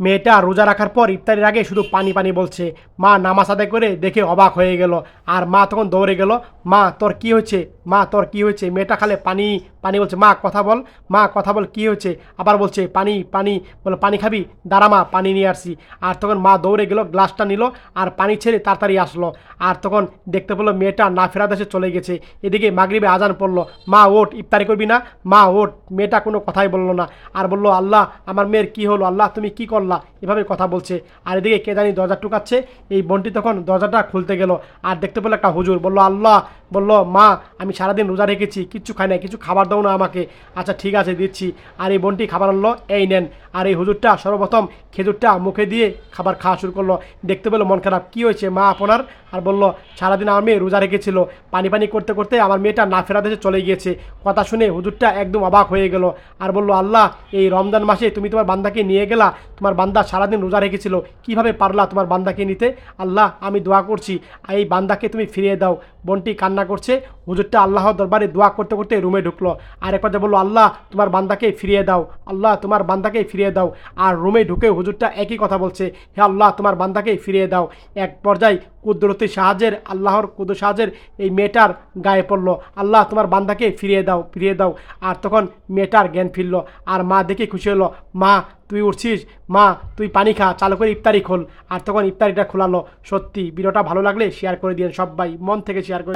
মেয়েটা রোজা রাখার পর ইফতারির আগে শুধু পানি পানি বলছে। মা নামাজ আদায় করে দেখে অবাক হয়ে গেল। আর মা তখন দৌড়ে গেল, মা তোর কি হয়েছে, মা তোর কি হয়েছে। মেয়েটা খালে পানি পানি বলছে, মা কথা বল, মা কথা বল, কি হয়েছে। আবার বলছে পানি পানি, বলে পানি খাবি, দাঁড়া মা পানি নিয়ে আসছি। আর তখন মা দৌড়ে গেল, গ্লাসটা নিল আর পানি ছেড়ে তাড়াতাড়ি আসলো। আর তখন দেখতে পেলো মেয়েটা না ফেরা দেশে চলে গেছে। এদিকে মাগরিবে আজান পড়লো, মা ওঠ ইফতারি করবি না, মা ওঠ। মেয়েটা কোনো কথাই বললো না, আর বললো আল্লাহ আমার মেয়ের কি হলো, আল্লাহ তুমি কি করলা, এভাবে কথা বলছে। আর এদিকে কে জানি দরজা টুকাচ্ছে। এই বোনটি তখন দরজাটা খুলতে গেল, আর দেখতে পেলো একটা হুজুর। বললো আল্লাহ, বললো মা আমি সারাদিন রোজা রেখেছি, কিচ্ছু খাই না, কিছু খাবার দাও না আমাকে। আচ্ছা ঠিক আছে দিচ্ছি। আর এই বোনটি খাবার আনলো, এই নেন। আর এই হুজুরটা সর্বপ্রথম খেজুরটা মুখে দিয়ে খাবার খাওয়া শুরু করলো। দেখতে পেলো মন খারাপ, কি হয়েছে মা আপনার। আর বললো সারাদিন আমার মেয়ে রোজা রেখেছিল, পানি পানি করতে করতে আমার মেয়েটা না ফেরা দেশে চলে গিয়েছে। কথা শুনে হুজুরটা একদম অবাক হয়ে গেল। আর বললো আল্লাহ এই রমজান মাসে তুমি তোমার বান্দাকে নিয়ে গেলা, তোমার বান্দা সারাদিন রোজা রেখেছিল, কিভাবে পারলা তোমার বান্দাকে নিতে। আল্লাহ আমি দোয়া করছি এই বান্দাকে তুমি ফিরিয়ে দাও। বোনটি কান্না করছে। হুজুরটা আল্লাহর দরবারে দোয়া করতে করতে রুমে ঢুকলো। আর এক পর্যায়ে বললো আল্লাহ তোমার বান্দাকে ফিরিয়ে দাও, আল্লাহ তোমার বান্দাকে ফিরিয়ে দাও। আর রুমে ঢুকে হুজুরটা একই কথা বলছে, হে আল্লাহ তোমার বান্দাকে ফিরিয়ে দাও। এক পর্যায়ে কুদরতি সাহায্যের, আল্লাহর কুদরত সাহায্যের এই মেয়েটার গায়ে পড়লো, আল্লাহ তোমার বান্দাকে ফিরিয়ে দাও, ফিরিয়ে দাও। আর তখন মেয়েটার জ্ঞান ফিরল। আর মা দেখে খুশি হলো, মা তুই উঠছিস, মা তুই পানি খা, চালু করে ইফতারি খোল। আর তখন ইফতারিটা খোলালো। সত্যি ভিডিওটা ভালো লাগলে শেয়ার করে দিন, সবাই মন থেকে শেয়ার করে।